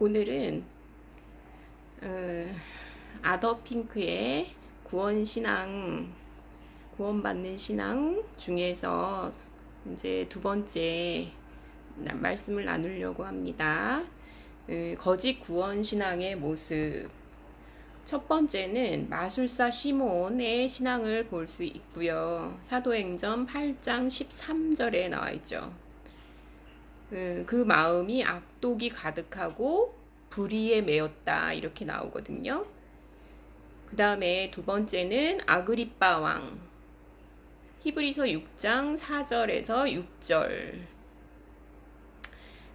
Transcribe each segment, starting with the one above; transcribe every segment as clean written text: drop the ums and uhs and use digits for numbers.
오늘은 아더핑크의 구원받는 신앙 중에서 이제 두 번째 말씀을 나누려고 합니다. 거짓 구원 신앙의 모습. 첫 번째는 마술사 시몬의 신앙을 볼 수 있고요. 사도행전 8장 13절에 나와 있죠. 그 마음이 악독이 가득하고 불의에 매였다 이렇게 나오거든요. 그 다음에 두 번째는 아그리빠 왕, 히브리서 6장 4절에서 6절.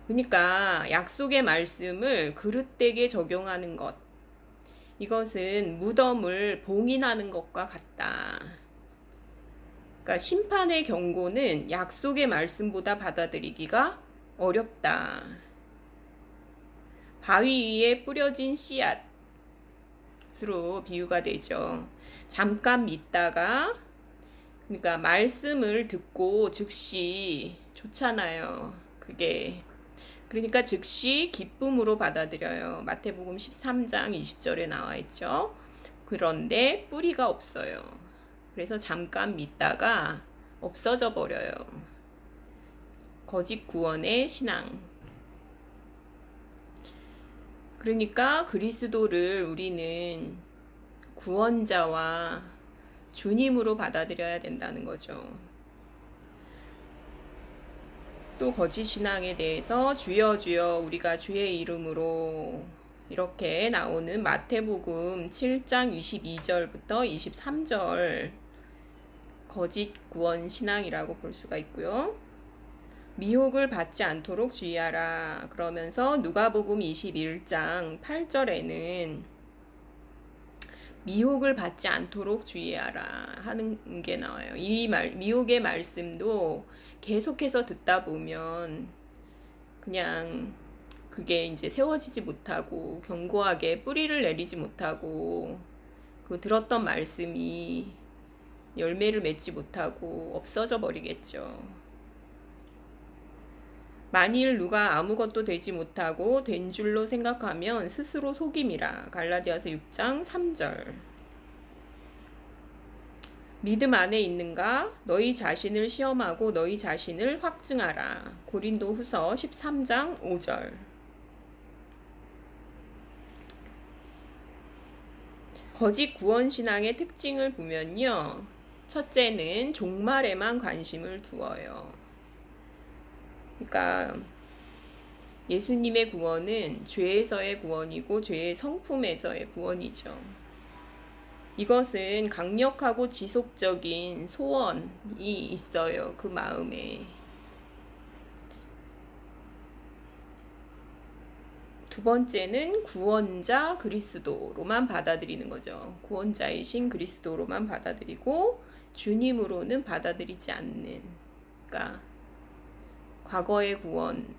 그러니까 약속의 말씀을 그릇되게 적용하는 것, 이것은 무덤을 봉인하는 것과 같다. 그러니까 심판의 경고는 약속의 말씀보다 받아들이기가 어렵다. 바위 위에 뿌려진 씨앗으로 비유가 되죠. 잠깐 믿다가, 그러니까 말씀을 듣고 즉시 좋잖아요. 그게. 그러니까 즉시 기쁨으로 받아들여요. 마태복음 13장 20절에 나와 있죠. 그런데 뿌리가 없어요. 그래서 잠깐 믿다가 없어져 버려요. 거짓 구원의 신앙. 그러니까 그리스도를 우리는 구원자와 주님으로 받아들여야 된다는 거죠. 또 거짓 신앙에 대해서 주여 주여 우리가 주의 이름으로 이렇게 나오는 마태복음 7장 22절부터 23절 거짓 구원 신앙이라고 볼 수가 있고요. 미혹을 받지 않도록 주의하라. 그러면서 누가복음 21장 8절에는 미혹을 받지 않도록 주의하라 하는 게 나와요. 미혹의 말씀도 계속해서 듣다 보면 그냥 그게 이제 세워지지 못하고 견고하게 뿌리를 내리지 못하고 그 들었던 말씀이 열매를 맺지 못하고 없어져 버리겠죠. 만일 누가 아무것도 되지 못하고 된 줄로 생각하면 스스로 속임이라. 갈라디아서 6장 3절. 믿음 안에 있는가? 너희 자신을 시험하고 너희 자신을 확증하라. 고린도후서 13장 5절. 거짓 구원 신앙의 특징을 보면요. 첫째는 종말에만 관심을 두어요. 그러니까 예수님의 구원은 죄에서의 구원이고 죄의 성품에서의 구원이죠. 이것은 강력하고 지속적인 소원이 있어요. 그 마음에. 두 번째는 구원자 그리스도로만 받아들이는 거죠. 구원자이신 그리스도로만 받아들이고 주님으로는 받아들이지 않는. 그러니까 과거의 구원,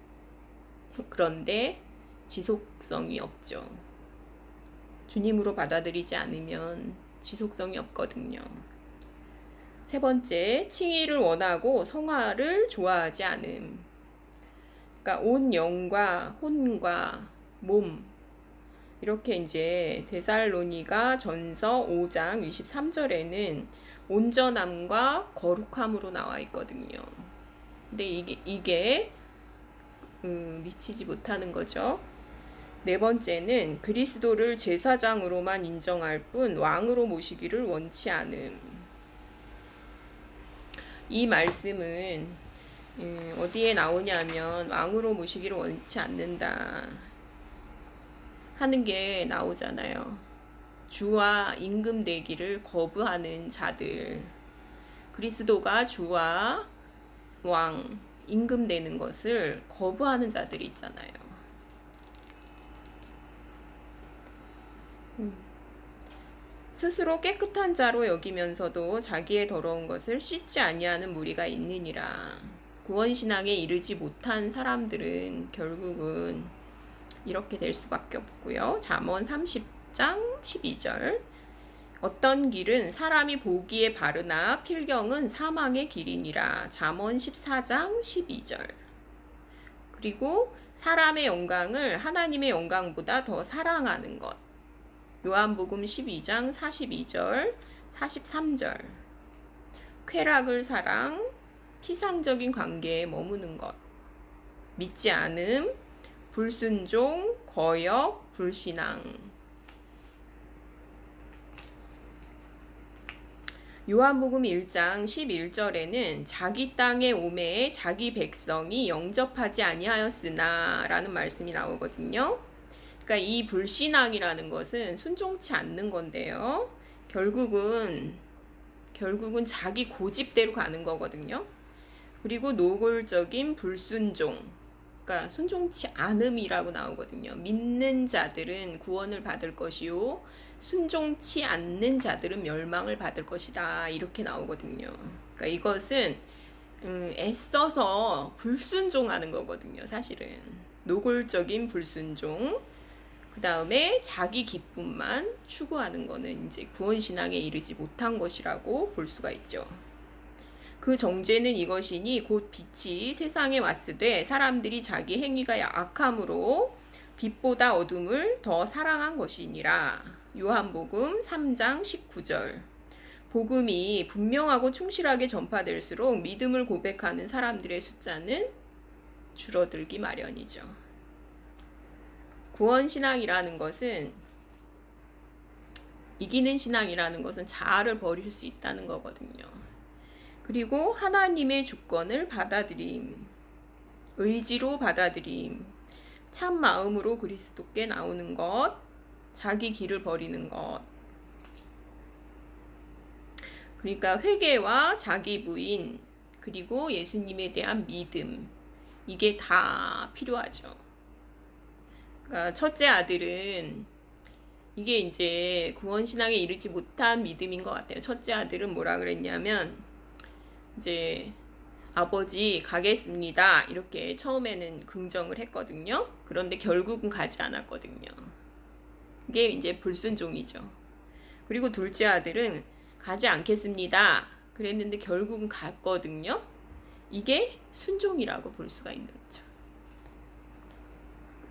그런데 지속성이 없죠. 주님으로 받아들이지 않으면 지속성이 없거든요. 세 번째, 칭의를 원하고 성화를 좋아하지 않음. 그러니까 온 영과 혼과 몸, 이렇게 이제 데살로니가 전서 5장 23절에는 온전함과 거룩함으로 나와 있거든요. 근데 이게 미치지 못하는 거죠. 네 번째는 그리스도를 제사장으로만 인정할 뿐 왕으로 모시기를 원치 않음. 이 말씀은 어디에 나오냐면 왕으로 모시기를 원치 않는다 하는 게 나오잖아요. 주와 임금 되기를 거부하는 자들. 그리스도가 주와 왕, 임금 되는 것을 거부하는 자들이 있잖아요. 스스로 깨끗한 자로 여기면서도 자기의 더러운 것을 씻지 아니하는 무리가 있느니라. 구원신앙에 이르지 못한 사람들은 결국은 이렇게 될 수밖에 없고요. 잠언 30장 12절. 어떤 길은 사람이 보기에 바르나 필경은 사망의 길이니라. 잠언 14장 12절. 그리고 사람의 영광을 하나님의 영광보다 더 사랑하는 것. 요한복음 12장 42절, 43절. 쾌락을 사랑, 피상적인 관계에 머무는 것. 믿지 않음, 불순종, 거역, 불신앙. 요한복음 1장 11절에는 자기 땅에 오매 자기 백성이 영접하지 아니하였으나 라는 말씀이 나오거든요. 그러니까 이 불신앙이라는 것은 순종치 않는 건데요. 결국은 자기 고집대로 가는 거거든요. 그리고 노골적인 불순종, 그러니까 순종치 않음이라고 나오거든요. 믿는 자들은 구원을 받을 것이요 순종치 않는 자들은 멸망을 받을 것이다, 이렇게 나오거든요. 그러니까 이것은 애써서 불순종하는 거거든요. 사실은 노골적인 불순종, 그 다음에 자기 기쁨만 추구하는 거는 이제 구원신앙에 이르지 못한 것이라고 볼 수가 있죠. 그 정죄는 이것이니 곧 빛이 세상에 왔으되 사람들이 자기 행위가 악함으로 빛보다 어둠을 더 사랑한 것이니라. 요한복음 3장 19절. 복음이 분명하고 충실하게 전파될수록 믿음을 고백하는 사람들의 숫자는 줄어들기 마련이죠. 구원신앙이라는 것은, 이기는 신앙이라는 것은 자아를 버릴 수 있다는 거거든요. 그리고 하나님의 주권을 받아들임, 의지로 받아들임, 참 마음으로 그리스도께 나오는 것, 자기 길을 버리는 것. 그러니까 회개와 자기 부인, 그리고 예수님에 대한 믿음, 이게 다 필요하죠. 그러니까 첫째 아들은, 이게 이제 구원신앙에 이르지 못한 믿음인 것 같아요. 첫째 아들은 뭐라 그랬냐면, 이제 아버지 가겠습니다, 이렇게 처음에는 긍정을 했거든요. 그런데 결국은 가지 않았거든요. 이게 이제 불순종이죠. 그리고 둘째 아들은 가지 않겠습니다 그랬는데 결국은 갔거든요. 이게 순종이라고 볼 수가 있는 거죠.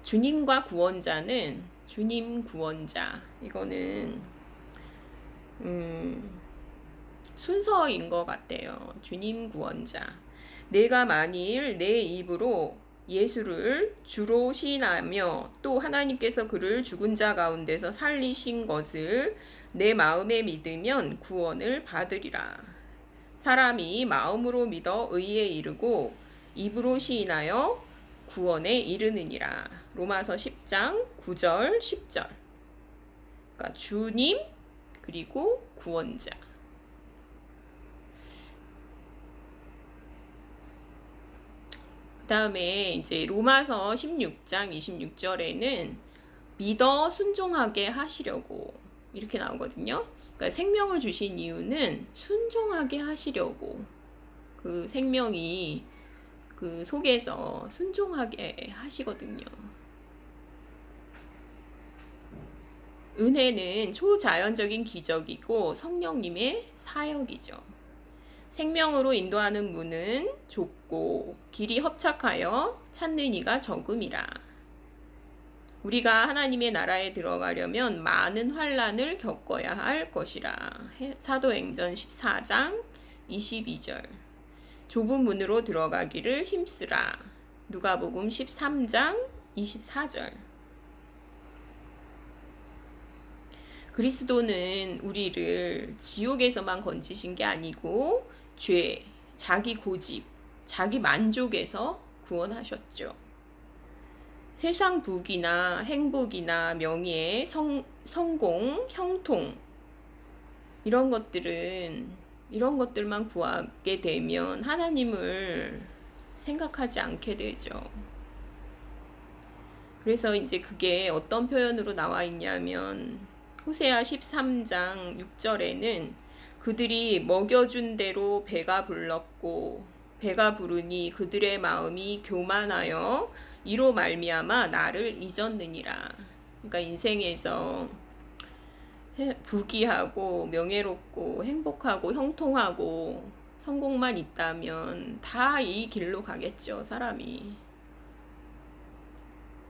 주님과 구원자는, 주님 구원자, 이거는 순서인 것 같아요. 주님 구원자. 내가 만일 내 입으로 예수를 주로 시인하며 또 하나님께서 그를 죽은 자 가운데서 살리신 것을 내 마음에 믿으면 구원을 받으리라. 사람이 마음으로 믿어 의에 이르고 입으로 시인하여 구원에 이르느니라. 로마서 10장 9절 10절. 그러니까 주님 그리고 구원자. 그 다음에 이제 로마서 16장 26절에는 믿어 순종하게 하시려고 이렇게 나오거든요. 그러니까 생명을 주신 이유는 순종하게 하시려고, 그 생명이 그 속에서 순종하게 하시거든요. 은혜는 초자연적인 기적이고 성령님의 사역이죠. 생명으로 인도하는 문은 좁고 길이 협착하여 찾는 이가 적음이라. 우리가 하나님의 나라에 들어가려면 많은 환난을 겪어야 할 것이라. 사도행전 14장 22절. 좁은 문으로 들어가기를 힘쓰라. 누가복음 13장 24절. 그리스도는 우리를 지옥에서만 건지신 게 아니고 죄, 자기 고집, 자기 만족에서 구원하셨죠. 세상 부귀나 행복이나 명예, 성공, 형통, 이런 것들만 구하게 되면 하나님을 생각하지 않게 되죠. 그래서 이제 그게 어떤 표현으로 나와 있냐면 호세아 13장 6절에는 그들이 먹여준 대로 배가 불렀고 배가 부르니 그들의 마음이 교만하여 이로 말미암아 나를 잊었느니라. 그러니까 인생에서 부귀하고 명예롭고 행복하고 형통하고 성공만 있다면 다 이 길로 가겠죠, 사람이.